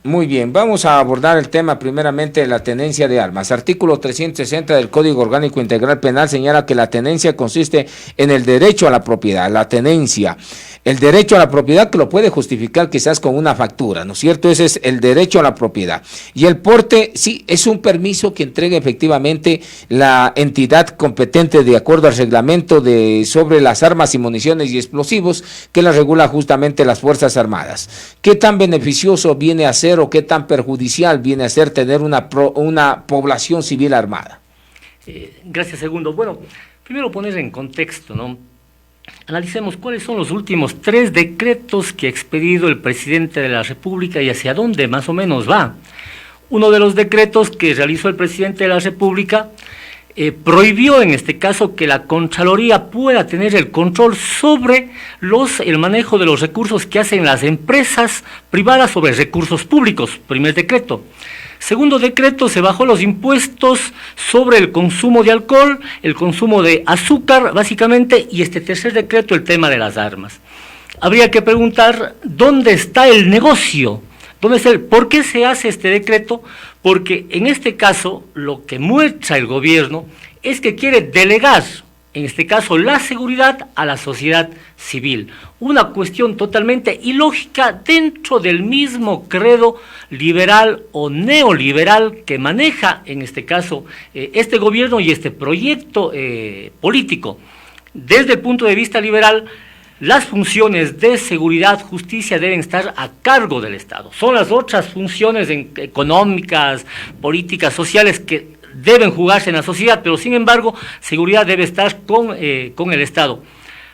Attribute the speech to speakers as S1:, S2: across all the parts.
S1: Muy bien, vamos a abordar el tema primeramente de la tenencia de armas. Artículo 360 del Código Orgánico Integral Penal señala que la tenencia consiste en el derecho a la propiedad, la tenencia. El derecho a la propiedad que lo puede justificar quizás con una factura, ¿no es cierto? Ese es el derecho a la propiedad. Y el porte, sí, es un permiso que entrega efectivamente la entidad competente de acuerdo al reglamento sobre las armas y municiones y explosivos que la regula justamente las Fuerzas Armadas. ¿Qué tan beneficioso viene a ser o qué tan perjudicial viene a ser tener una población civil armada?
S2: Gracias, Segundo. Bueno, primero poner en contexto, ¿no? Analicemos cuáles son los últimos 3 decretos que ha expedido el presidente de la República y hacia dónde más o menos va. Uno de los decretos que realizó el presidente de la República prohibió en este caso que la Contraloría pueda tener el control sobre el manejo de los recursos que hacen las empresas privadas sobre recursos públicos, primer decreto. Segundo decreto, se bajó los impuestos sobre el consumo de alcohol, el consumo de azúcar, básicamente, y este tercer decreto, el tema de las armas. Habría que preguntar, ¿dónde está el negocio? ¿Por qué se hace este decreto? Porque en este caso, lo que muestra el gobierno es que quiere delegar, en este caso, la seguridad a la sociedad civil. Una cuestión totalmente ilógica dentro del mismo credo liberal o neoliberal que maneja, en este caso, este gobierno y este proyecto político. Desde el punto de vista liberal, las funciones de seguridad, justicia deben estar a cargo del Estado. Son las otras funciones económicas, políticas, sociales que deben jugarse en la sociedad, pero sin embargo, seguridad debe estar con el Estado.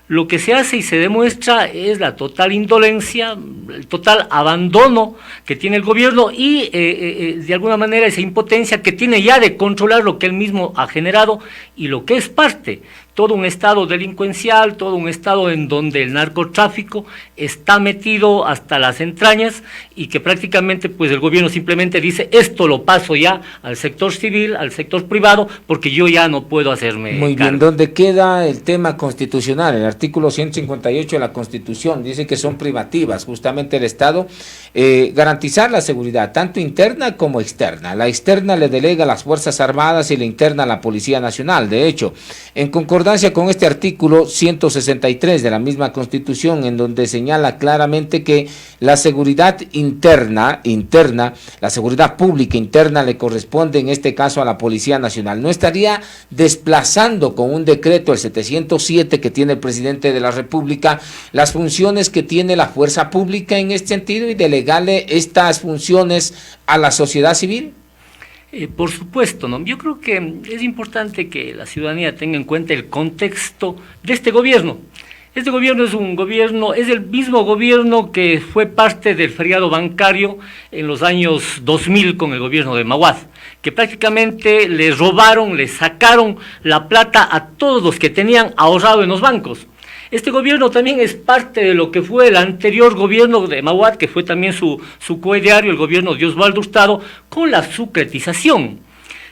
S2: Lo que se hace y se demuestra es la total indolencia, el total abandono que tiene el gobierno y de alguna manera esa impotencia que tiene ya de controlar lo que él mismo ha generado y lo que es parte. Todo un estado delincuencial, todo un estado en donde el narcotráfico está metido hasta las entrañas y que prácticamente pues el gobierno simplemente dice esto lo paso ya al sector civil, al sector privado, porque yo ya no puedo hacerme
S1: Muy
S2: cargo.
S1: bien, ¿dónde queda el tema constitucional? El artículo 158 de la Constitución dice que son privativas justamente el Estado garantizar la seguridad, tanto interna como externa. La externa le delega a las Fuerzas Armadas y la interna a la Policía Nacional. De hecho, en concordancia con este artículo 163 de la misma Constitución, en donde señala claramente que la seguridad interna, la seguridad pública interna le corresponde en este caso a la Policía Nacional. No estaría desplazando con un decreto, el 707 que tiene el presidente de la República, las funciones que tiene la fuerza pública en este sentido y delegarle estas funciones a la sociedad civil.
S2: Por supuesto, ¿no? Yo creo que es importante que la ciudadanía tenga en cuenta el contexto de este gobierno. Este gobierno es el mismo gobierno que fue parte del feriado bancario en los años 2000 con el gobierno de Maguad, que prácticamente le robaron, le sacaron la plata a todos los que tenían ahorrado en los bancos. Este gobierno también es parte de lo que fue el anterior gobierno de Maguad, que fue también su coideario, el gobierno de Osvaldo Hurtado, con la sucretización.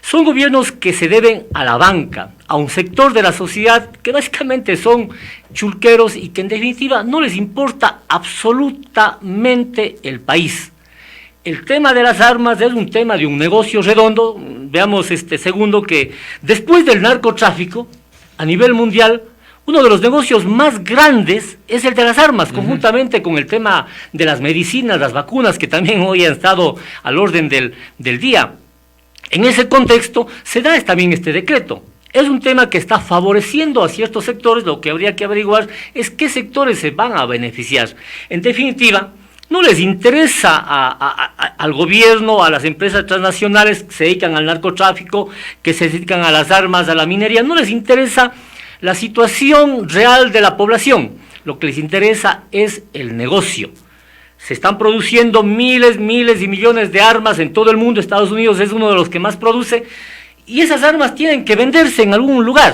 S2: Son gobiernos que se deben a la banca, a un sector de la sociedad que básicamente son chulqueros y que en definitiva no les importa absolutamente el país. El tema de las armas es un tema de un negocio redondo. Veamos Segundo que después del narcotráfico a nivel mundial, uno de los negocios más grandes es el de las armas, conjuntamente con el tema de las medicinas, las vacunas, que también hoy han estado al orden del día. En ese contexto se da también este decreto. Es un tema que está favoreciendo a ciertos sectores. Lo que habría que averiguar es qué sectores se van a beneficiar. En definitiva, no les interesa al gobierno, a las empresas transnacionales que se dedican al narcotráfico, que se dedican a las armas, a la minería, no les interesa la situación real de la población. Lo que les interesa es el negocio. Se están produciendo miles y millones de armas en todo el mundo. Estados Unidos es uno de los que más produce, y esas armas tienen que venderse en algún lugar.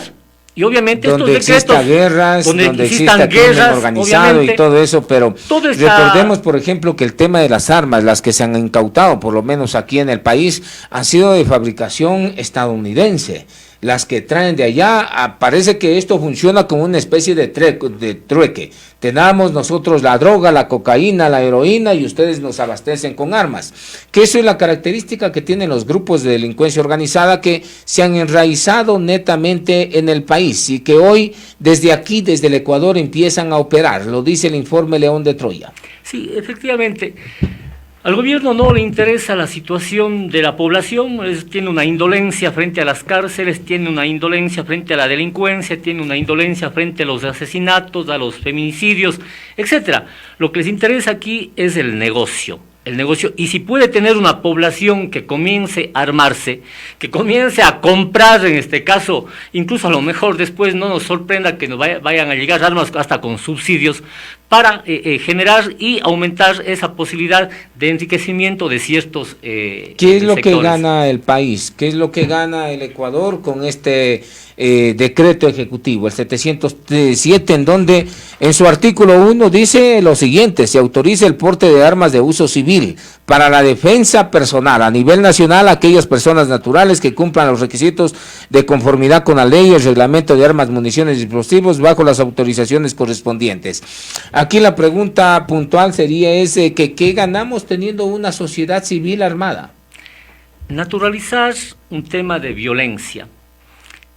S2: Y obviamente
S1: donde
S2: estos decretos,
S1: guerras, donde exista crimen organizado y todo eso, pero recordemos, por ejemplo, que el tema de las armas, las que se han incautado, por lo menos aquí en el país, han sido de fabricación estadounidense. las que traen de allá. Parece que esto funciona como una especie de trueque. Tenemos nosotros la droga, la cocaína, la heroína y ustedes nos abastecen con armas. Que eso es la característica que tienen los grupos de delincuencia organizada que se han enraizado netamente en el país y que hoy desde aquí, desde el Ecuador, empiezan a operar. Lo dice el informe León de Troya.
S2: Sí, efectivamente. Al gobierno no le interesa la situación de la población, tiene una indolencia frente a las cárceles, tiene una indolencia frente a la delincuencia, tiene una indolencia frente a los asesinatos, a los feminicidios, etcétera. Lo que les interesa aquí es el negocio, y si puede tener una población que comience a armarse, que comience a comprar, en este caso, incluso a lo mejor después no nos sorprenda que nos vayan a llegar armas hasta con subsidios, para generar y aumentar esa posibilidad de enriquecimiento de ciertos
S1: ¿Qué es lo que gana el país? ¿Qué es lo que gana el Ecuador con este decreto ejecutivo, el 707, en donde en su artículo 1 dice lo siguiente: se autoriza el porte de armas de uso civil para la defensa personal a nivel nacional a aquellas personas naturales que cumplan los requisitos de conformidad con la ley y el reglamento de armas, municiones y explosivos bajo las autorizaciones correspondientes. Aquí la pregunta puntual sería que ¿qué ganamos teniendo una sociedad civil armada?
S2: Naturalizar un tema de violencia,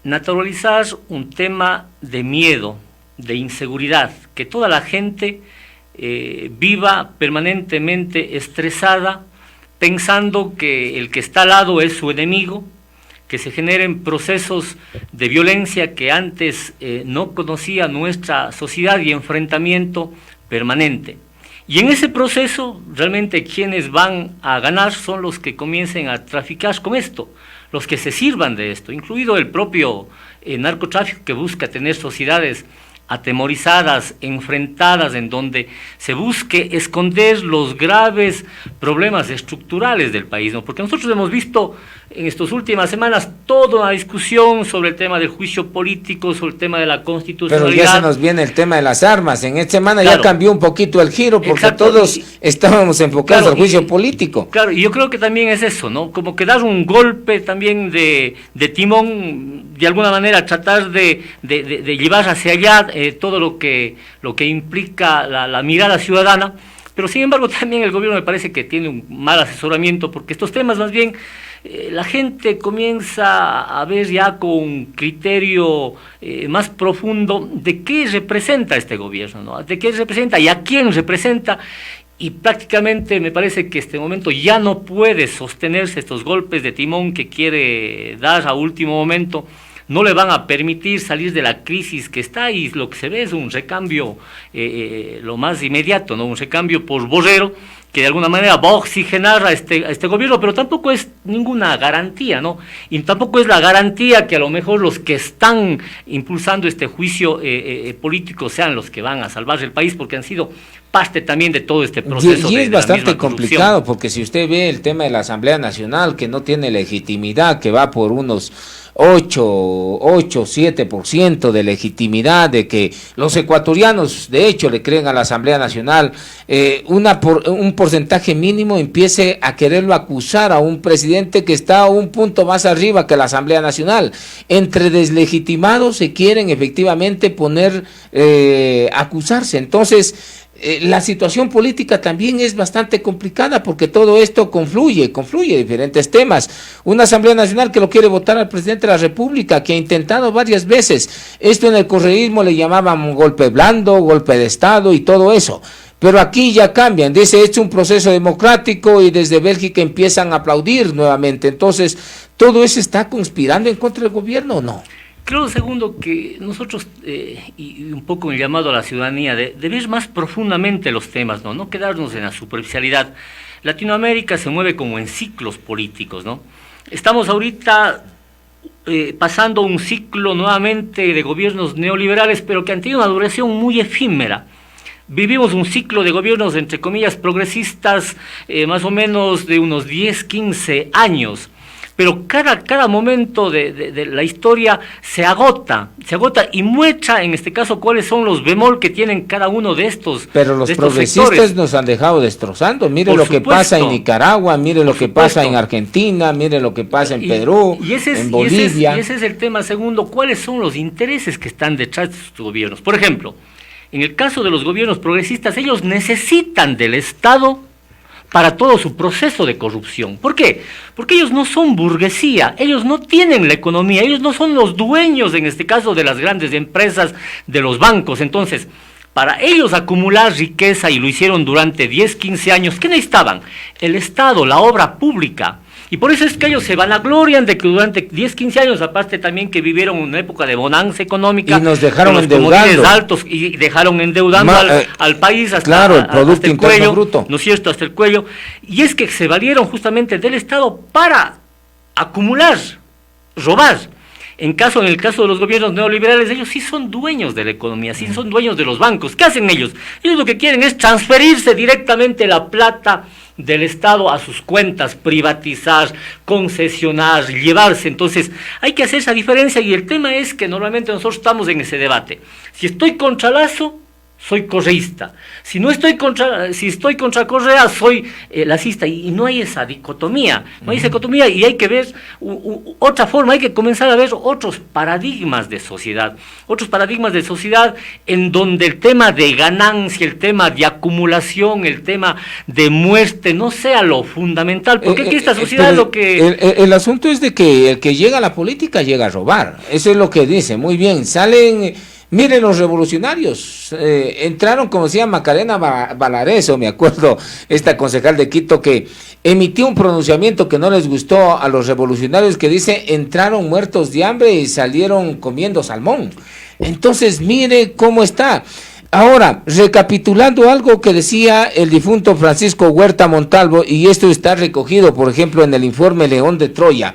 S2: naturalizar un tema de miedo, de inseguridad, que toda la gente viva permanentemente estresada, pensando que el que está al lado es su enemigo, que se generen procesos de violencia que antes no conocía nuestra sociedad y enfrentamiento permanente. Y en ese proceso, realmente quienes van a ganar son los que comiencen a traficar con esto, los que se sirvan de esto, incluido el propio narcotráfico, que busca tener sociedades atemorizadas, enfrentadas, en donde se busque esconder los graves problemas estructurales del país, ¿no? Porque nosotros hemos visto en estas últimas semanas toda una discusión sobre el tema del juicio político, sobre el tema de la constitucionalidad.
S1: Pero ya se nos viene el tema de las armas. En esta semana ya cambió un poquito el giro, porque todos estábamos enfocados al juicio político.
S2: Claro, y yo creo que también es eso, ¿no? Como que dar un golpe también de timón, de alguna manera tratar de llevar hacia allá todo lo que implica la mirada ciudadana, pero sin embargo también el gobierno me parece que tiene un mal asesoramiento, porque estos temas más bien la gente comienza a ver ya con criterio más profundo de qué representa este gobierno, ¿no? De qué representa y a quién representa, y prácticamente me parece que este momento ya no puede sostenerse. Estos golpes de timón que quiere dar a último momento no le van a permitir salir de la crisis que está, y lo que se ve es un recambio lo más inmediato, ¿no? Un recambio por Borrero, que de alguna manera va a oxigenar a este gobierno, pero tampoco es ninguna garantía, ¿no? Y tampoco es la garantía que a lo mejor los que están impulsando este juicio político sean los que van a salvar el país, porque han sido parte también de todo este proceso.
S1: Y es bastante complicado, porque si usted ve el tema de la Asamblea Nacional, que no tiene legitimidad, que va por unos 7% de legitimidad, de que los ecuatorianos de hecho le creen a la Asamblea Nacional, un porcentaje mínimo empiece a quererlo acusar a un presidente que está a un punto más arriba que la Asamblea Nacional. Entre deslegitimados se quieren efectivamente poner, acusarse. Entonces, la situación política también es bastante complicada, porque todo esto confluye diferentes temas. Una Asamblea Nacional que lo quiere votar al presidente de la República, que ha intentado varias veces. Esto en el correísmo le llamaban golpe blando, golpe de Estado y todo eso. Pero aquí ya cambian, dice, es un proceso democrático, y desde Bélgica empiezan a aplaudir nuevamente. Entonces, ¿todo eso está conspirando en contra del gobierno o no?
S2: Creo, segundo, que nosotros, y un poco el llamado a la ciudadanía, de ver más profundamente los temas, no quedarnos en la superficialidad. Latinoamérica se mueve como en ciclos políticos, ¿no? Estamos ahorita pasando un ciclo nuevamente de gobiernos neoliberales, pero que han tenido una duración muy efímera. Vivimos un ciclo de gobiernos, entre comillas, progresistas, más o menos de unos 10, 15 años. pero cada momento de la historia se agota y muestra en este caso cuáles son los bemol que tienen cada uno de estos.
S1: Pero los progresistas sectores nos han dejado destrozando. Mire lo que pasa en Nicaragua, mire lo que pasa en Argentina, mire lo que pasa en Perú, en Bolivia.
S2: Y ese es el tema segundo, ¿cuáles son los intereses que están detrás de estos gobiernos? Por ejemplo, en el caso de los gobiernos progresistas, ellos necesitan del Estado para todo su proceso de corrupción. ¿Por qué? Porque ellos no son burguesía, ellos no tienen la economía, ellos no son los dueños, en este caso, de las grandes empresas, de los bancos. Entonces, para ellos acumular riqueza, y lo hicieron durante 10, 15 años, ¿qué necesitaban? El Estado, la obra pública. Y por eso es que ellos se vanaglorian de que durante 10, 15 años, aparte también que vivieron una época de bonanza económica,
S1: y nos dejaron endeudando
S2: altos, y dejaron endeudando al país hasta,
S1: claro, el Producto
S2: hasta el
S1: Interno
S2: cuello,
S1: Bruto.
S2: ¿no es cierto?, hasta el cuello. Y es que se valieron justamente del Estado para acumular, robar. En el caso de los gobiernos neoliberales, ellos sí son dueños de la economía, sí son dueños de los bancos. ¿Qué hacen ellos? Ellos lo que quieren es transferirse directamente la plata del Estado a sus cuentas, privatizar, concesionar, llevarse. Entonces, hay que hacer esa diferencia, y el tema es que normalmente nosotros estamos en ese debate. Si estoy contra Lasso, soy correísta. Si estoy contra Correa, soy lacista, y no hay esa dicotomía, y hay que ver otra forma, hay que comenzar a ver otros paradigmas de sociedad en donde el tema de ganancia, el tema de acumulación, el tema de muerte no sea lo fundamental, porque aquí esta sociedad lo que...
S1: El asunto es de que el que llega a la política llega a robar, eso es lo que dice, muy bien, salen... Miren, los revolucionarios entraron, como decía Macarena Valareso, me acuerdo, esta concejal de Quito, que emitió un pronunciamiento que no les gustó a los revolucionarios, que dice, entraron muertos de hambre y salieron comiendo salmón. Entonces, mire cómo está. Ahora, recapitulando algo que decía el difunto Francisco Huerta Montalvo, y esto está recogido, por ejemplo, en el informe León de Troya.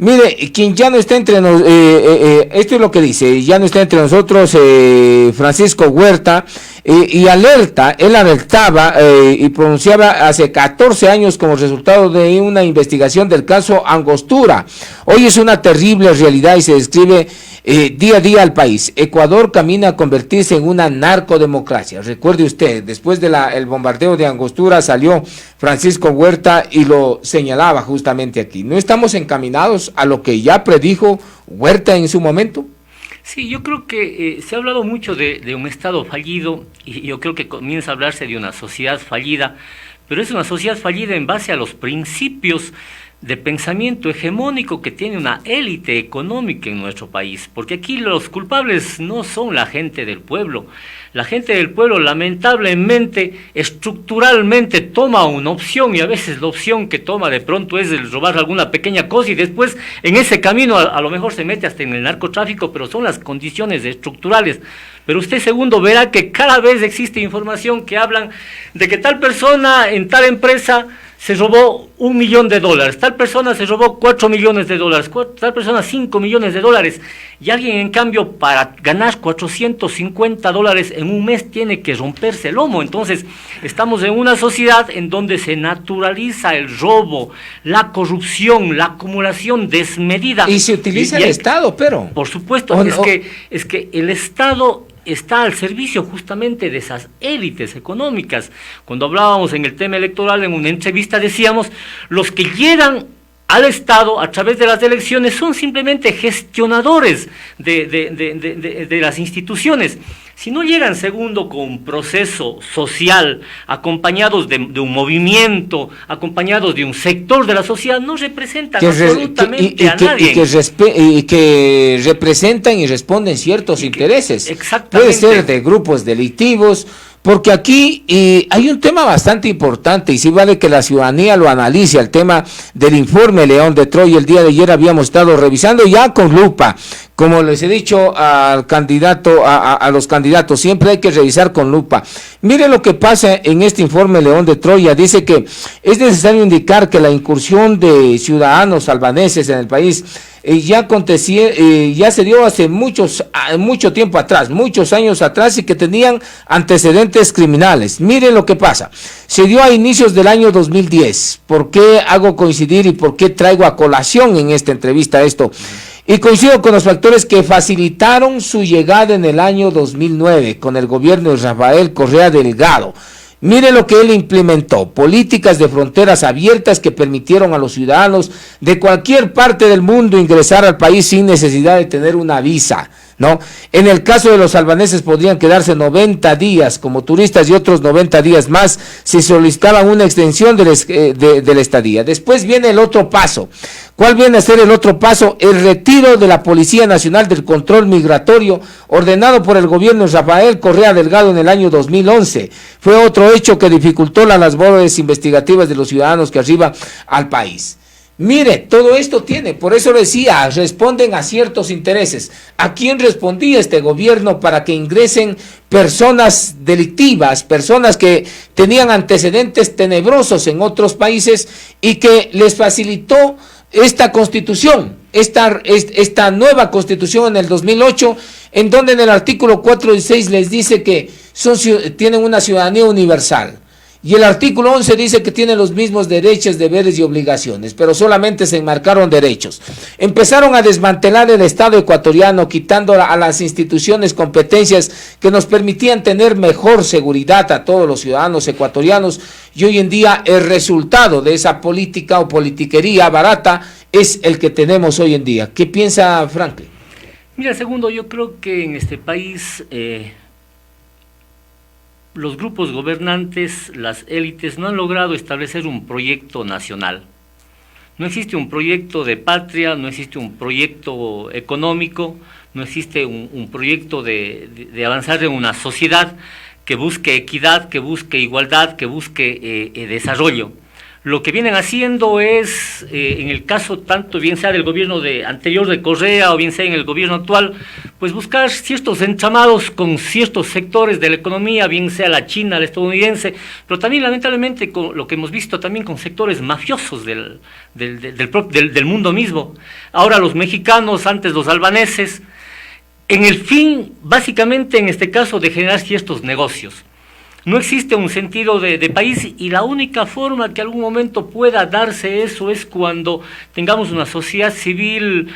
S1: Mire, quien ya no está entre nosotros, esto es lo que dice, ya no está entre nosotros Francisco Huerta, y él alertaba y pronunciaba hace 14 años como resultado de una investigación del caso Angostura. Hoy es una terrible realidad y se describe día a día al país. Ecuador camina a convertirse en una narcodemocracia. Recuerde usted, después de el bombardeo de Angostura salió Francisco Huerta y lo señalaba justamente aquí. ¿No estamos encaminados a lo que ya predijo Huerta en su momento?
S2: Sí, yo creo que se ha hablado mucho de un Estado fallido, y yo creo que comienza a hablarse de una sociedad fallida, pero es una sociedad fallida en base a los principios de pensamiento hegemónico que tiene una élite económica en nuestro país, porque aquí los culpables no son la gente del pueblo. La gente del pueblo lamentablemente, estructuralmente toma una opción, y a veces la opción que toma de pronto es el robar alguna pequeña cosa, y después en ese camino a lo mejor se mete hasta en el narcotráfico, pero son las condiciones estructurales. Pero usted, segundo, verá que cada vez existe información que hablan de que tal persona en tal empresa se robó $1 millón, tal persona se robó $4 millones, tal persona $5 millones, y alguien en cambio para ganar $450 en un mes tiene que romperse el lomo. Entonces estamos en una sociedad en donde se naturaliza el robo, la corrupción, la acumulación desmedida.
S1: Y se utiliza el Estado, pero...
S2: Por supuesto, es que el Estado está al servicio justamente de esas élites económicas. Cuando hablábamos en el tema electoral, en una entrevista decíamos, los que llegan al Estado a través de las elecciones son simplemente gestionadores de las instituciones. Si no llegan, segundo, con un proceso social, acompañados de un movimiento, acompañados de un sector de la sociedad, no representan absolutamente a nadie.
S1: Y que representan y responden ciertos intereses.
S2: Exactamente.
S1: Puede ser de grupos delictivos, porque aquí hay un tema bastante importante, y sí vale que la ciudadanía lo analice, el tema del informe León de Troya. El día de ayer habíamos estado revisando ya con lupa, como les he dicho al candidato, a los candidatos, siempre hay que revisar con lupa. Mire lo que pasa en este informe León de Troya. Dice que es necesario indicar que la incursión de ciudadanos albaneses en el país ya se dio hace mucho tiempo atrás, muchos años atrás, y que tenían antecedentes criminales. Miren lo que pasa. Se dio a inicios del año 2010. ¿Por qué hago coincidir y por qué traigo a colación en esta entrevista esto? Y coincido con los factores que facilitaron su llegada en el año 2009 con el gobierno de Rafael Correa Delgado. Mire lo que él implementó: políticas de fronteras abiertas que permitieron a los ciudadanos de cualquier parte del mundo ingresar al país sin necesidad de tener una visa, ¿no? En el caso de los albaneses podrían quedarse 90 días como turistas y otros 90 días más si solicitaban una extensión de la estadía. Después viene el otro paso. ¿Cuál viene a ser el otro paso? El retiro de la Policía Nacional del Control Migratorio, ordenado por el gobierno de Rafael Correa Delgado en el año 2011. Fue otro hecho que dificultó las labores investigativas de los ciudadanos que arriban al país. Mire, todo esto tiene, por eso decía, responden a ciertos intereses. ¿A quién respondía este gobierno para que ingresen personas delictivas, personas que tenían antecedentes tenebrosos en otros países y que les facilitó esta constitución, esta nueva constitución en el 2008, en donde en el artículo 4 y 6 les dice que tienen una ciudadanía universal? Y el artículo 11 dice que tienen los mismos derechos, deberes y obligaciones, pero solamente se enmarcaron derechos. Empezaron a desmantelar el Estado ecuatoriano, quitando a las instituciones competencias que nos permitían tener mejor seguridad a todos los ciudadanos ecuatorianos, y hoy en día el resultado de esa política o politiquería barata es el que tenemos hoy en día. ¿Qué piensa Franklin?
S2: Mira, segundo, yo creo que en este país los grupos gobernantes, las élites, no han logrado establecer un proyecto nacional. No existe un proyecto de patria, no existe un proyecto económico, no existe un proyecto de avanzar en una sociedad que busque equidad, que busque igualdad, que busque desarrollo. Lo que vienen haciendo es, en el caso tanto bien sea del gobierno anterior de Correa o bien sea en el gobierno actual, pues buscar ciertos entramados con ciertos sectores de la economía, bien sea la china, la estadounidense, pero también lamentablemente con lo que hemos visto también con sectores mafiosos del mundo mismo. Ahora los mexicanos, antes los albaneses, en el fin, básicamente en este caso, de generar ciertos negocios. No existe un sentido de país, y la única forma que algún momento pueda darse eso es cuando tengamos una sociedad civil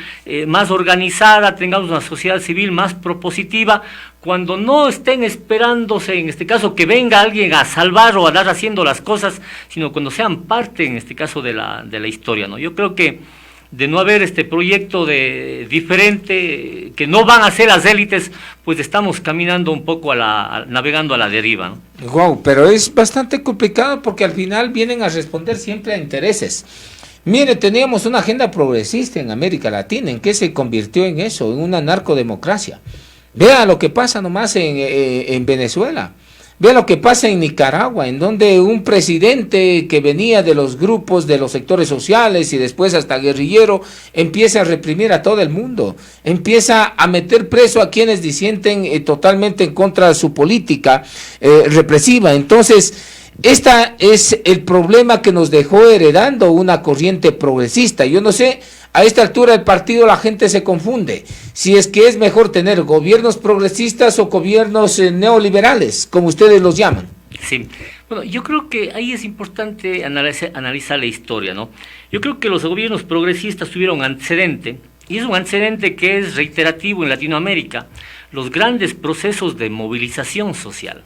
S2: más organizada, tengamos una sociedad civil más propositiva, cuando no estén esperándose, en este caso, que venga alguien a salvar o a dar haciendo las cosas, sino cuando sean parte, en este caso, de la historia, ¿no? Yo creo que de no haber este proyecto diferente, que no van a ser las élites, pues estamos caminando un poco navegando a la deriva, ¿no?
S1: Wow, pero es bastante complicado porque al final vienen a responder siempre a intereses. Mire, teníamos una agenda progresista en América Latina. ¿En qué se convirtió en eso? En una narcodemocracia. Vea lo que pasa nomás en Venezuela. Vea lo que pasa en Nicaragua, en donde un presidente que venía de los grupos, de los sectores sociales y después hasta guerrillero, empieza a reprimir a todo el mundo, empieza a meter preso a quienes disienten totalmente en contra de su política represiva. Entonces, este es el problema que nos dejó heredando una corriente progresista. Yo no sé, a esta altura del partido la gente se confunde si es que es mejor tener gobiernos progresistas o gobiernos neoliberales, como ustedes los llaman.
S2: Sí, bueno, yo creo que ahí es importante analizar la historia, ¿no? Yo creo que los gobiernos progresistas tuvieron un antecedente, y es un antecedente que es reiterativo en Latinoamérica: los grandes procesos de movilización social.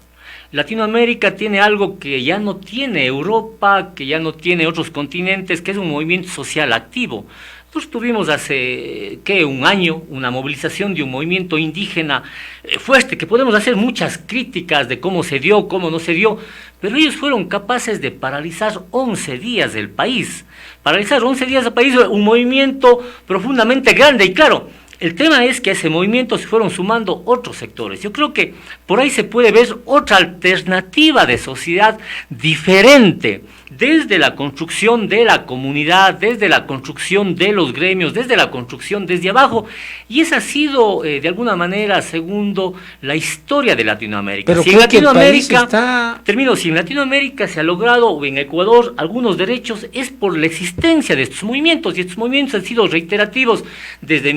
S2: Latinoamérica tiene algo que ya no tiene Europa, que ya no tiene otros continentes, que es un movimiento social activo. Nosotros tuvimos hace, un año, una movilización de un movimiento indígena fuerte, que podemos hacer muchas críticas de cómo se dio, cómo no se dio, pero ellos fueron capaces de paralizar 11 días del país. Paralizar 11 días del país, un movimiento profundamente grande, y claro, el tema es que a ese movimiento se fueron sumando otros sectores. Yo creo que por ahí se puede ver otra alternativa de sociedad diferente, desde la construcción de la comunidad, desde la construcción de los gremios, desde la construcción desde abajo, y esa ha sido, de alguna manera, segundo, la historia de Latinoamérica.
S1: Pero
S2: si en Latinoamérica,
S1: si
S2: en Latinoamérica se ha logrado, o en Ecuador, algunos derechos, es por la existencia de estos movimientos, y estos movimientos han sido reiterativos desde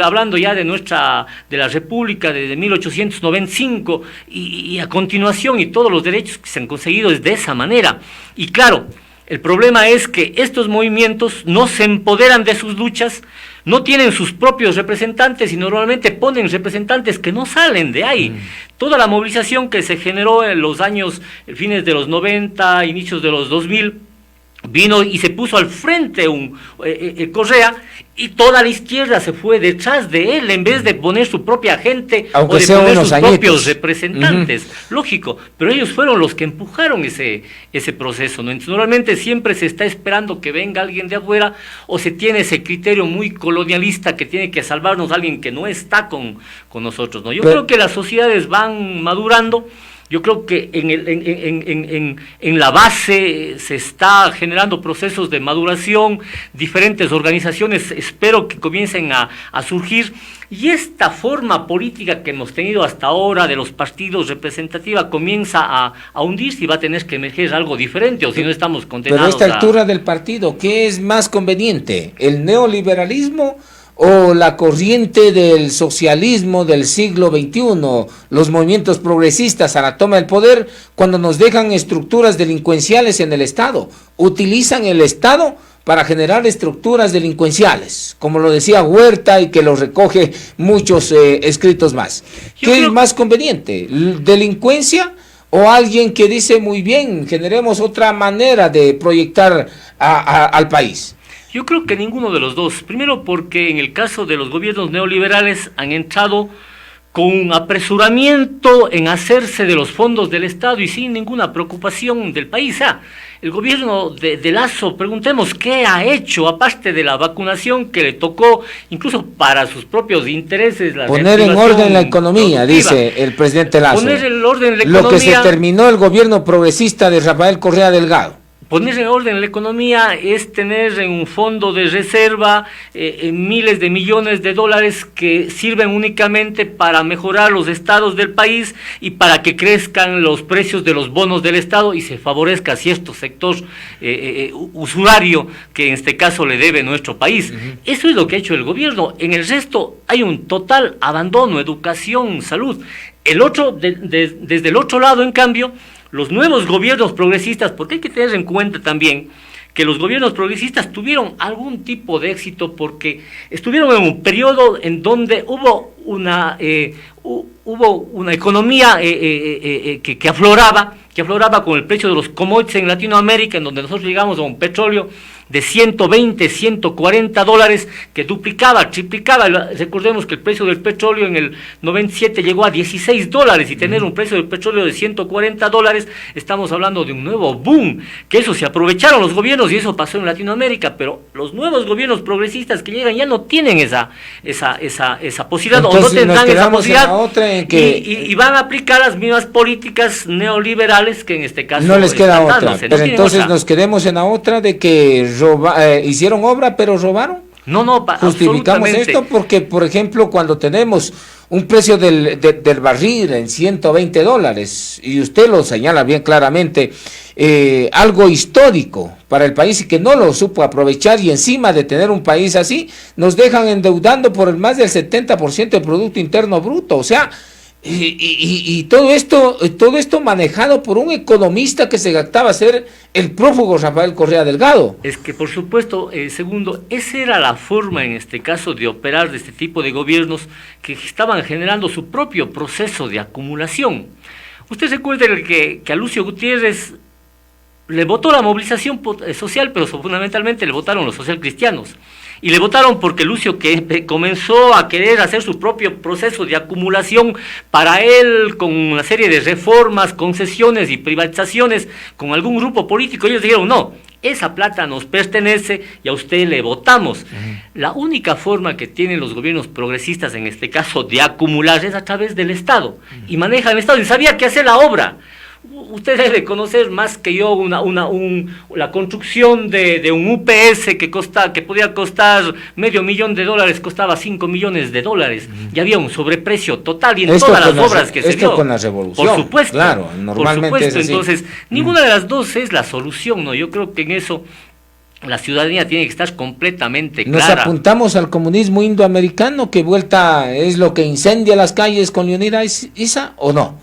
S2: hablando ya de la República, desde 1895, y a continuación, y todos los derechos que se han conseguido es de esa manera. Y claro, el problema es que estos movimientos no se empoderan de sus luchas, no tienen sus propios representantes y normalmente ponen representantes que no salen de ahí. Toda la movilización que se generó en los años, fines de los 90, inicios de los 2000, vino y se puso al frente Correa, y toda la izquierda se fue detrás de él en vez de poner su propia gente,
S1: aunque
S2: o de
S1: sea
S2: poner
S1: unos
S2: sus
S1: añitos.
S2: propios representantes. Lógico, pero ellos fueron los que empujaron ese proceso, ¿no? Entonces, normalmente siempre se está esperando que venga alguien de afuera, o se tiene ese criterio muy colonialista que tiene que salvarnos alguien que no está con nosotros, ¿no? Yo creo que las sociedades van madurando. Yo creo que en la base se está generando procesos de maduración, diferentes organizaciones espero que comiencen a surgir, y esta forma política que hemos tenido hasta ahora de los partidos representativa comienza a hundirse, y va a tener que emerger algo diferente, o si no estamos condenados.
S1: Pero a esta altura del partido, ¿qué es más conveniente? ¿El neoliberalismo o la corriente del socialismo del siglo XXI, los movimientos progresistas a la toma del poder, cuando nos dejan estructuras delincuenciales en el Estado? Utilizan el Estado para generar estructuras delincuenciales, como lo decía Huerta y que lo recoge muchos escritos más. ¿Qué es más conveniente? ¿Delincuencia o alguien que dice muy bien, generemos otra manera de proyectar al país?
S2: Yo creo que ninguno de los dos. Primero porque en el caso de los gobiernos neoliberales han entrado con un apresuramiento en hacerse de los fondos del Estado y sin ninguna preocupación del país. El gobierno de Lasso, preguntemos qué ha hecho, aparte de la vacunación que le tocó, incluso para sus propios intereses.
S1: Poner en orden la economía, dice el presidente Lasso.
S2: Poner en orden la economía.
S1: Lo que se terminó el gobierno progresista de Rafael Correa Delgado.
S2: Poner en orden la economía es tener en un fondo de reserva miles de millones de dólares que sirven únicamente para mejorar los estados del país y para que crezcan los precios de los bonos del Estado y se favorezca cierto sector usurario que en este caso le debe nuestro país. Eso es lo que ha hecho el gobierno. En el resto hay un total abandono, educación, salud. Desde el otro lado, en cambio, los nuevos gobiernos progresistas, porque hay que tener en cuenta también que los gobiernos progresistas tuvieron algún tipo de éxito porque estuvieron en un periodo en donde hubo una economía que afloraba con el precio de los commodities en Latinoamérica, en donde nosotros llegamos a un petróleo de 120, 140 dólares, que duplicaba, triplicaba. Recordemos que el precio del petróleo en el 97 llegó a 16 dólares, y tener un precio del petróleo de 140 dólares, estamos hablando de un nuevo boom, que eso se aprovecharon los gobiernos, y eso pasó en Latinoamérica, pero los nuevos gobiernos progresistas que llegan ya no tienen esa posibilidad. Entonces, o no tendrán esa posibilidad, y van a aplicar las mismas políticas neoliberales que en este caso
S1: no les queda otra, pero entonces nos quedemos en la otra de que hicieron obra pero robaron.
S2: No,
S1: justificamos esto porque, por ejemplo, cuando tenemos un precio del barril en 120 dólares, y usted lo señala bien claramente, algo histórico para el país y que no lo supo aprovechar, y encima de tener un país así, nos dejan endeudando por el más del 70% del Producto Interno Bruto, o sea, y todo esto manejado por un economista que se jactaba ser el prófugo Rafael Correa Delgado.
S2: Es que por supuesto, segundo, esa era la forma en este caso de operar de este tipo de gobiernos que estaban generando su propio proceso de acumulación. Usted recuerde que a Lucio Gutiérrez le votó la movilización social, pero fundamentalmente le votaron los socialcristianos. Y le votaron porque Lucio comenzó a querer hacer su propio proceso de acumulación para él, con una serie de reformas, concesiones y privatizaciones con algún grupo político. Ellos dijeron, no, esa plata nos pertenece y a usted le votamos. La única forma que tienen los gobiernos progresistas, en este caso, de acumular es a través del Estado. Y manejan el Estado y sabía que hacer la obra. Usted debe conocer más que yo la construcción de un UPS que podía costar $500,000, costaba $5 millones, y había un sobreprecio total y en todas las obras que se dio.
S1: Esto con la revolución.
S2: Por supuesto.
S1: Claro, normalmente
S2: por supuesto,
S1: es así.
S2: entonces, ninguna de las dos es la solución, ¿no? Yo creo que en eso la ciudadanía tiene que estar completamente
S1: Nos
S2: clara.
S1: apuntamos al comunismo indoamericano, que vuelta es lo que incendia las calles con Leonidas Issa, ¿o no?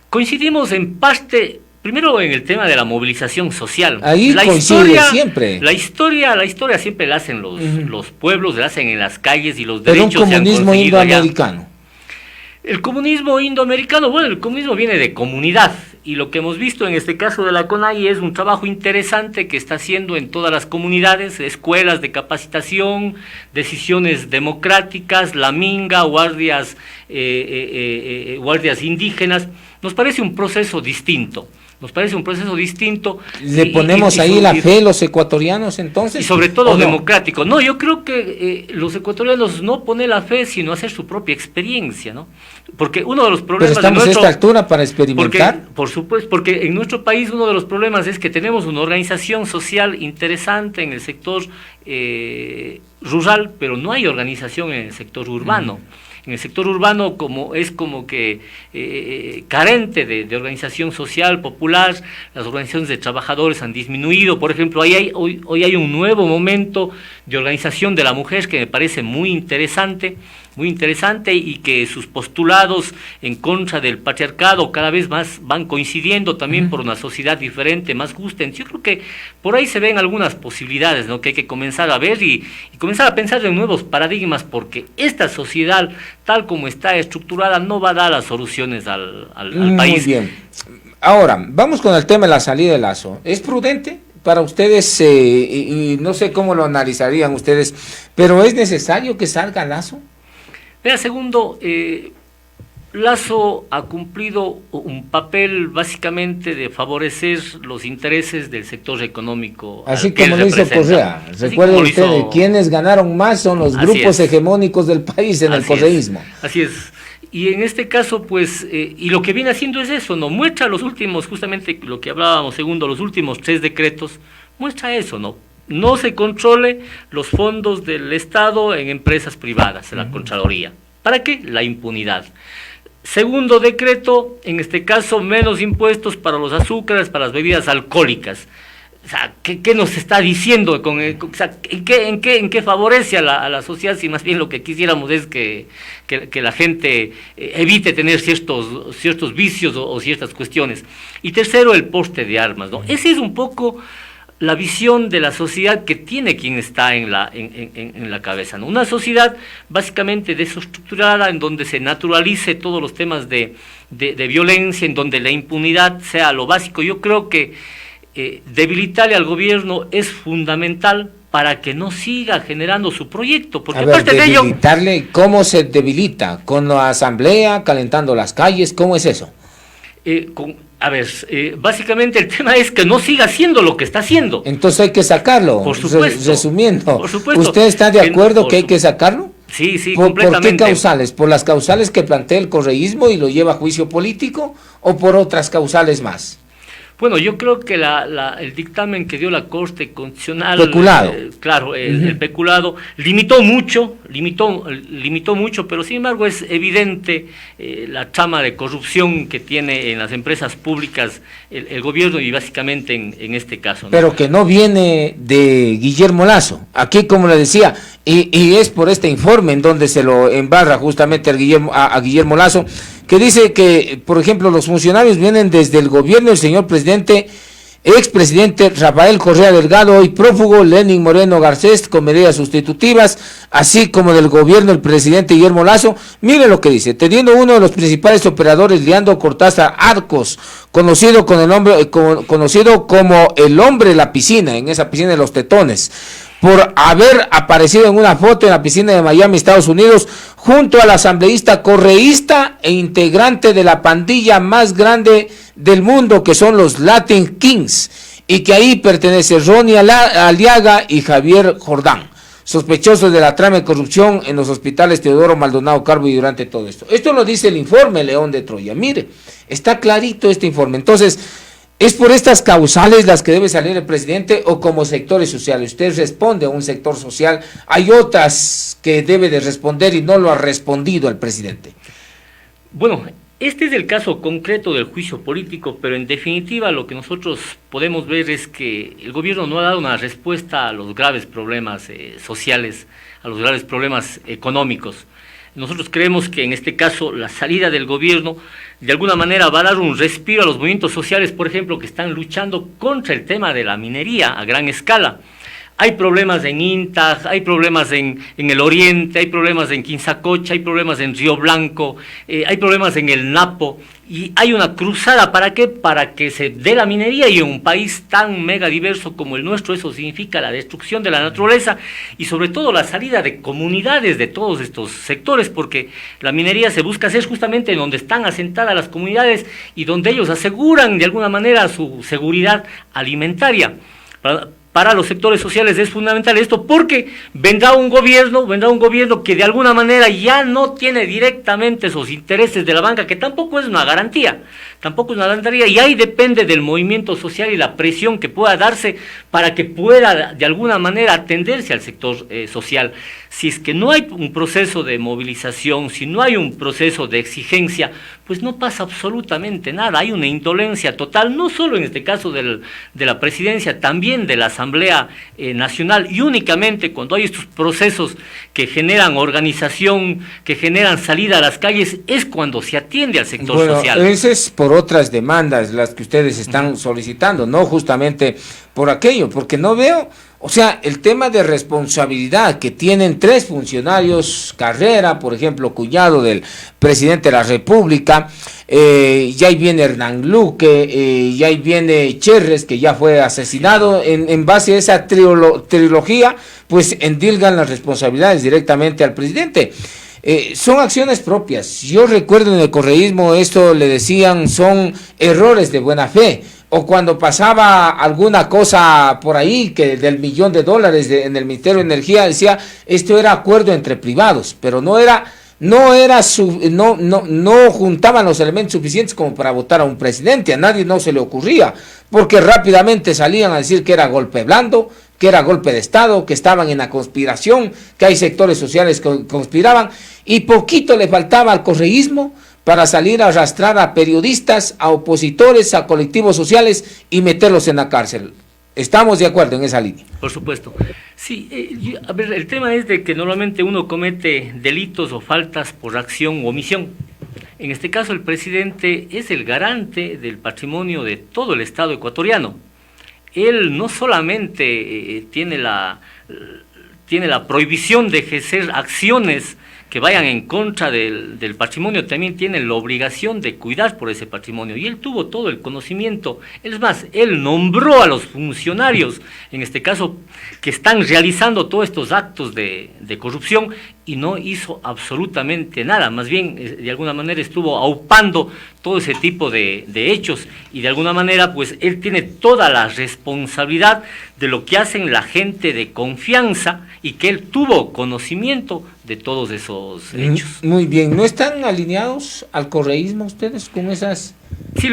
S2: Coincidimos en parte, primero en el tema de la movilización social.
S1: Ahí coincide siempre.
S2: La historia siempre la hacen los pueblos, la hacen en las calles y los
S1: Pero
S2: derechos
S1: un comunismo indoamericano.
S2: El comunismo indoamericano, bueno, el comunismo viene de comunidad, y lo que hemos visto en este caso de la CONAIE es un trabajo interesante que está haciendo en todas las comunidades, escuelas de capacitación, decisiones democráticas, la minga, guardias indígenas. Nos parece un proceso distinto.
S1: ¿Le ponemos ahí la fe los ecuatorianos entonces?
S2: Y sobre todo
S1: no?
S2: Democrático. No, yo creo que los ecuatorianos no ponen la fe, sino hacer su propia experiencia, ¿no? Porque uno de los problemas...
S1: Pero estamos a esta altura para experimentar.
S2: Por supuesto, porque en nuestro país uno de los problemas es que tenemos una organización social interesante en el sector rural, pero no hay organización en el sector urbano. En el sector urbano como que carente de organización social popular, las organizaciones de trabajadores han disminuido. Por ejemplo, hoy hay un nuevo momento de organización de la mujer que me parece muy interesante y que sus postulados en contra del patriarcado cada vez más van coincidiendo también por una sociedad diferente, más justa. Yo creo que por ahí se ven algunas posibilidades, ¿no?, que hay que comenzar a ver y comenzar a pensar en nuevos paradigmas, porque esta sociedad, tal como está estructurada, no va a dar las soluciones al país.
S1: Muy bien. Ahora, vamos con el tema de la salida de Lasso. ¿Es prudente para ustedes? Y no sé cómo lo analizarían ustedes, pero ¿es necesario que salga Lasso?
S2: Vea, segundo, Lasso ha cumplido un papel básicamente de favorecer los intereses del sector económico.
S1: Así como lo hizo Correa. Recuerden ustedes, quienes ganaron más son los grupos hegemónicos del país en el correísmo.
S2: Así es. Y en este caso, pues, y lo que viene haciendo es eso, ¿no? Muestra los últimos, justamente lo que hablábamos, segundo, los últimos 3 decretos, muestra eso, ¿no? No se controle los fondos del Estado en empresas privadas, en la Contraloría. ¿Para qué? La impunidad. Segundo decreto, en este caso, menos impuestos para los azúcares, para las bebidas alcohólicas. O sea, ¿qué nos está diciendo? O sea, ¿en qué favorece a la sociedad? Si más bien lo que quisiéramos es que la gente evite tener ciertos vicios o ciertas cuestiones. Y tercero, el porte de armas, ¿no? Ese es un poco la visión de la sociedad que tiene quien está en la cabeza, ¿no? Una sociedad básicamente desestructurada, en donde se naturalice todos los temas de violencia, en donde la impunidad sea lo básico. Yo creo que debilitarle al gobierno es fundamental para que no siga generando su proyecto, porque aparte de ello...
S1: ¿Debilitarle? ¿Cómo se debilita? ¿Con la asamblea, calentando las calles? ¿Cómo es eso?
S2: Básicamente el tema es que no siga haciendo lo que está haciendo.
S1: Entonces hay que sacarlo.
S2: Por supuesto.
S1: Resumiendo,
S2: por supuesto.
S1: ¿Usted está de acuerdo que hay que sacarlo?
S2: Sí,
S1: ¿Por
S2: completamente.
S1: qué causales? ¿Por las causales que plantea el correísmo y lo lleva a juicio político o por otras causales más?
S2: Bueno, yo creo que el dictamen que dio la Corte Constitucional,
S1: peculado.
S2: El peculado limitó mucho, pero sin embargo es evidente la trama de corrupción que tiene en las empresas públicas el gobierno y básicamente en este caso, ¿no?
S1: Pero que no viene de Guillermo Lasso. Aquí, como le decía, y es por este informe en donde se lo embarra justamente a Guillermo Lasso, que dice que, por ejemplo, los funcionarios vienen desde el gobierno del señor expresidente Rafael Correa Delgado, hoy prófugo, Lenín Moreno Garcés, con medidas sustitutivas, así como del gobierno del presidente Guillermo Lasso. Mire lo que dice: teniendo uno de los principales operadores, Leandro Cortázar Arcos, conocido como el hombre de la piscina, en esa piscina de los tetones, por haber aparecido en una foto en la piscina de Miami, Estados Unidos, junto al asambleísta correísta e integrante de la pandilla más grande del mundo, que son los Latin Kings, y que ahí pertenece Ronnie Aliaga y Javier Jordán, sospechosos de la trama de corrupción en los hospitales Teodoro Maldonado Carbo y durante todo esto. Esto lo dice el informe León de Troya. Mire, Está clarito este informe. Entonces, ¿es por estas causales las que debe salir el presidente o como sectores sociales? Usted responde a un sector social, hay otras que debe de responder y no lo ha respondido el presidente.
S2: Bueno, este es el caso concreto del juicio político, pero en definitiva lo que nosotros podemos ver es que el gobierno no ha dado una respuesta a los graves problemas sociales, a los graves problemas económicos. Nosotros creemos que en este caso la salida del gobierno de alguna manera va a dar un respiro a los movimientos sociales, por ejemplo, que están luchando contra el tema de la minería a gran escala. Hay problemas en INTA, hay problemas en el Oriente, hay problemas en Quinzacocha, hay problemas en Río Blanco, hay problemas en el Napo, y hay una cruzada, ¿para qué? Para que se dé la minería, y en un país tan mega diverso como el nuestro eso significa la destrucción de la naturaleza y sobre todo la salida de comunidades de todos estos sectores, porque la minería se busca hacer justamente en donde están asentadas las comunidades y donde ellos aseguran de alguna manera su seguridad alimentaria. Para los sectores sociales es fundamental esto, porque vendrá un gobierno que de alguna manera ya no tiene directamente esos intereses de la banca, que tampoco es una garantía, y ahí depende del movimiento social y la presión que pueda darse para que pueda de alguna manera atenderse al sector social. Si es que no hay un proceso de movilización, si no hay un proceso de exigencia, pues no pasa absolutamente nada, hay una indolencia total, no solo en este caso de la presidencia, también de la Asamblea Nacional, y únicamente cuando hay estos procesos que generan organización, que generan salida a las calles, es cuando se atiende al sector social.
S1: Bueno, ese es por otras demandas las que ustedes están solicitando, no justamente por aquello, porque no veo, o sea, el tema de responsabilidad que tienen 3 funcionarios, Carrera, por ejemplo, cuñado del presidente de la República, ya ahí viene Hernán Luque, ya ahí viene Cherres, que ya fue asesinado, en base a esa trilogía, pues endilgan las responsabilidades directamente al presidente. Son acciones propias. Yo recuerdo en el correísmo esto le decían son errores de buena fe, o cuando pasaba alguna cosa por ahí que del $1.000.000 en el Ministerio de Energía decía esto era acuerdo entre privados, pero no juntaban los elementos suficientes como para votar a un presidente. A nadie no se le ocurría, porque rápidamente salían a decir que era golpe blando, que era golpe de Estado, que estaban en la conspiración, que hay sectores sociales que conspiraban, y poquito le faltaba al correísmo para salir a arrastrar a periodistas, a opositores, a colectivos sociales y meterlos en la cárcel. ¿Estamos de acuerdo en esa línea?
S2: Por supuesto. Sí, a ver, el tema es de que normalmente uno comete delitos o faltas por acción u omisión. En este caso, el presidente es el garante del patrimonio de todo el Estado ecuatoriano. Él no solamente tiene la prohibición de ejercer acciones que vayan en contra del patrimonio, también tiene la obligación de cuidar por ese patrimonio, y él tuvo todo el conocimiento. Es más, él nombró a los funcionarios, en este caso, que están realizando todos estos actos de corrupción, y no hizo absolutamente nada, más bien de alguna manera estuvo aupando todo ese tipo de hechos, y de alguna manera pues él tiene toda la responsabilidad de lo que hacen la gente de confianza, y que él tuvo conocimiento de todos esos hechos.
S1: Muy bien, ¿no están alineados al correísmo ustedes con esas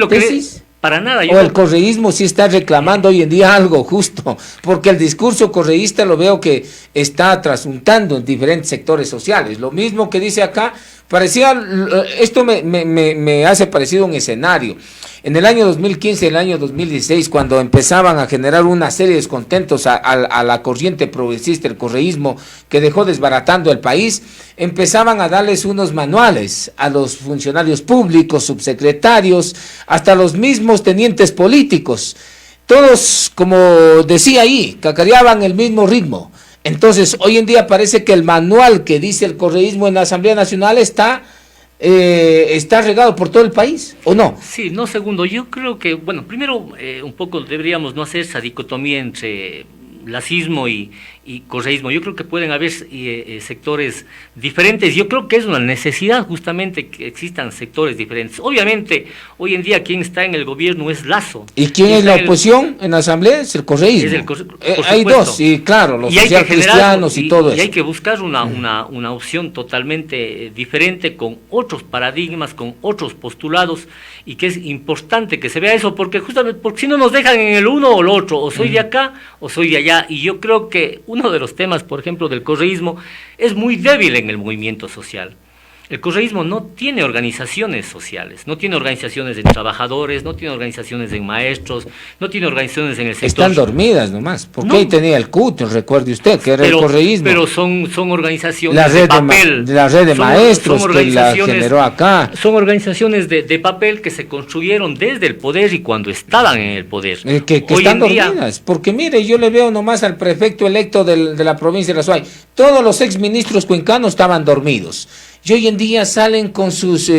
S1: tesis?
S2: Para nada.
S1: O el correísmo sí está reclamando hoy en día algo justo, porque el discurso correísta lo veo que está trasuntando en diferentes sectores sociales. Lo mismo que dice acá, esto me hace parecido un escenario. En el año 2015 y el año 2016, cuando empezaban a generar una serie de descontentos a la corriente progresista, el correísmo, que dejó desbaratando el país, empezaban a darles unos manuales a los funcionarios públicos, subsecretarios, hasta los mismos tenientes políticos. Todos, como decía ahí, cacareaban el mismo ritmo. Entonces, hoy en día parece que el manual que dice el correísmo en la Asamblea Nacional está regado por todo el país, ¿o no?
S2: Sí, no, segundo, yo creo que, bueno, primero un poco deberíamos no hacer esa dicotomía entre lacismo y correísmo. Yo creo que pueden haber sectores diferentes. Yo creo que es una necesidad justamente que existan sectores diferentes. Obviamente, hoy en día quien está en el gobierno es Lasso.
S1: ¿Y quién es la oposición en la asamblea? Es el correísmo. Hay dos, y claro, los socialcristianos y todo eso.
S2: Y hay que buscar una opción totalmente diferente, con otros paradigmas, con otros postulados, y que es importante que se vea eso, porque justamente, porque si no nos dejan en el uno o el otro, o soy de acá o soy de allá. Y yo creo que uno de los temas, por ejemplo, del correísmo es muy débil en el movimiento social. El correísmo no tiene organizaciones sociales, no tiene organizaciones de trabajadores, no tiene organizaciones de maestros, no tiene organizaciones en el sector.
S1: Están dormidas nomás, porque ahí tenía el CUT, recuerde usted, que era el correísmo.
S2: Pero son organizaciones de papel.
S1: La red de maestros que la generó acá.
S2: Son organizaciones de papel que se construyeron desde el poder y cuando estaban en el poder.
S1: Que están dormidas, porque mire, yo le veo nomás al prefecto electo de la provincia de La Suay, todos los exministros cuencanos estaban dormidos. Y hoy en día salen con sus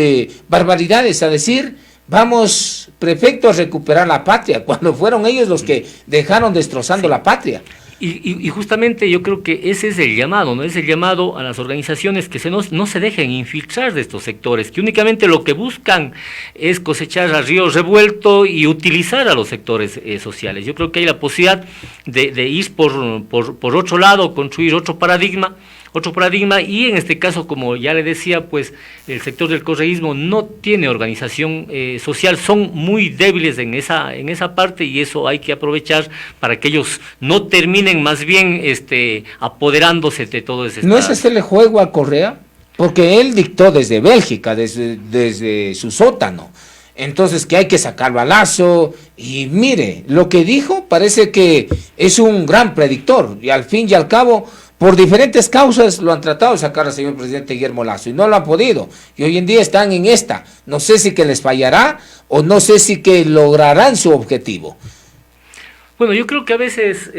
S1: barbaridades a decir, vamos, prefecto, a recuperar la patria, cuando fueron ellos los que dejaron destrozando la patria.
S2: Y justamente yo creo que ese es el llamado, ¿no? Es el llamado a las organizaciones que no se dejen infiltrar de estos sectores, que únicamente lo que buscan es cosechar a río revuelto y utilizar a los sectores sociales. Yo creo que hay la posibilidad de ir por otro lado, construir otro paradigma, y en este caso, como ya le decía, pues el sector del correísmo no tiene organización social, son muy débiles en esa parte, y eso hay que aprovechar para que ellos no terminen más bien apoderándose de todo ese
S1: ¿No es hacerle juego a Correa? Porque él dictó desde Bélgica, desde su sótano, entonces que hay que sacarlo a Lasso, y mire, lo que dijo parece que es un gran predictor, y al fin y al cabo, por diferentes causas lo han tratado de sacar al señor presidente Guillermo Lasso y no lo han podido. Y hoy en día están en esta. No sé si que les fallará o no sé si que lograrán su objetivo.
S2: Bueno, yo creo que a veces,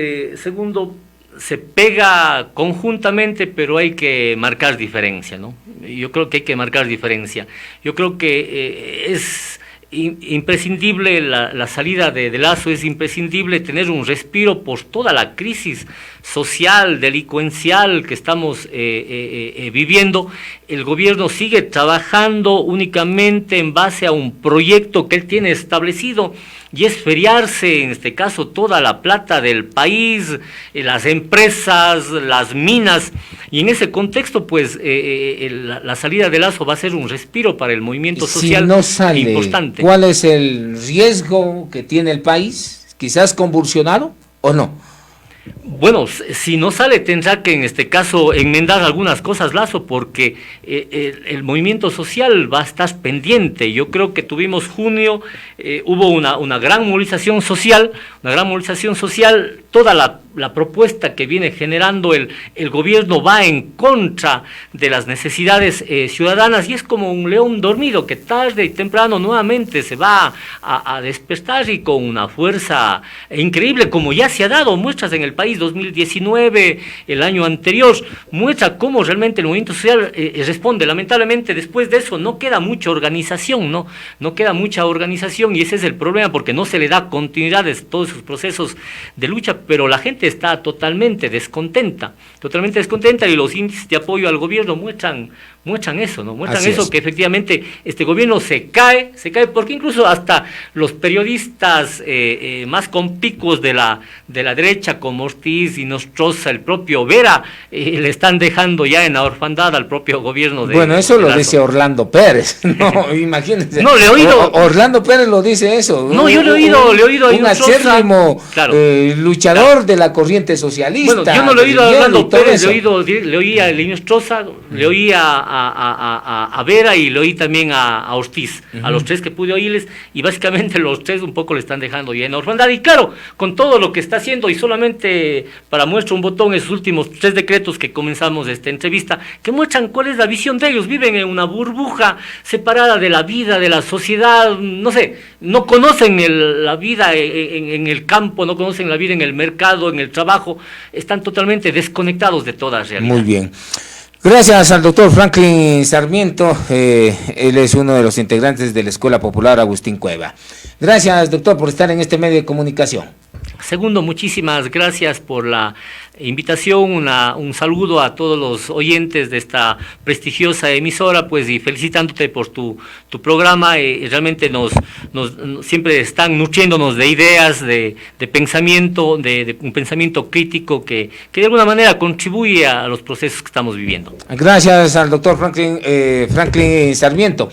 S2: segundo, se pega conjuntamente, pero hay que marcar diferencia, ¿no? Yo creo que hay que marcar diferencia. Yo creo que es imprescindible la salida de Lasso, es imprescindible tener un respiro por toda la crisis social, delincuencial que estamos viviendo. El gobierno sigue trabajando únicamente en base a un proyecto que él tiene establecido, y es feriarse, en este caso, toda la plata del país, las empresas, las minas, y en ese contexto, pues, la salida de Lasso va a ser un respiro para el movimiento social.
S1: Si no sale,
S2: importante.
S1: ¿Cuál es el riesgo que tiene el país? ¿Quizás convulsionado o no?
S2: Bueno, si no sale, tendrá que en este caso enmendar algunas cosas Lasso, porque el movimiento social va a estar pendiente. Yo creo que tuvimos junio, hubo una gran movilización social, toda la propuesta que viene generando el gobierno va en contra de las necesidades ciudadanas, y es como un león dormido que tarde y temprano nuevamente se va a despertar, y con una fuerza increíble, como ya se ha dado muestras en el país. 2019, el año anterior, muestra cómo realmente el movimiento social responde. Lamentablemente, después de eso no queda mucha organización, no queda mucha organización, y ese es el problema, porque no se le da continuidad a todos esos procesos de lucha, pero la gente está totalmente descontenta, y los índices de apoyo al gobierno muestran eso, ¿no? Muestran
S1: Así
S2: eso,
S1: es.
S2: que efectivamente este gobierno se cae, porque incluso hasta los periodistas más conspicuos de la derecha, como Ortiz y Nostroza, el propio Vera, le están dejando ya en la orfandad al propio gobierno de
S1: Bueno, eso
S2: de
S1: lo
S2: Lasso.
S1: dice Orlando Pérez, no, imagínense.
S2: No, le he oído.
S1: Orlando Pérez lo dice eso.
S2: No, yo le he oído a
S1: un
S2: Nostroza.
S1: acérrimo
S2: Claro.
S1: luchador de la corriente socialista.
S2: Bueno, yo no le he oído a Orlando Pérez,
S1: eso.
S2: le oí a Nostroza, le oí a Vera, y le oí también a Ortiz, a los tres que pude oírles, y básicamente los tres un poco le están dejando ya en orfandad. Y claro, con todo lo que está haciendo, y solamente para muestra un botón, esos últimos 3 decretos que comenzamos esta entrevista, que muestran cuál es la visión de ellos. Viven en una burbuja separada de la vida, de la sociedad, no sé, no conocen la vida en el campo, no conocen la vida en el mercado, en el trabajo, están totalmente desconectados de toda realidad.
S1: Muy bien. Gracias al doctor Franklin Sarmiento, él es uno de los integrantes de la Escuela Popular Agustín Cueva. Gracias, doctor, por estar en este medio de comunicación.
S2: Segundo, muchísimas gracias por la invitación, un saludo a todos los oyentes de esta prestigiosa emisora, pues, y felicitándote por tu programa. Realmente siempre están nutriéndonos de ideas, de pensamiento, de un pensamiento crítico que de alguna manera contribuye a los procesos que estamos viviendo.
S1: Gracias al doctor Franklin Sarmiento.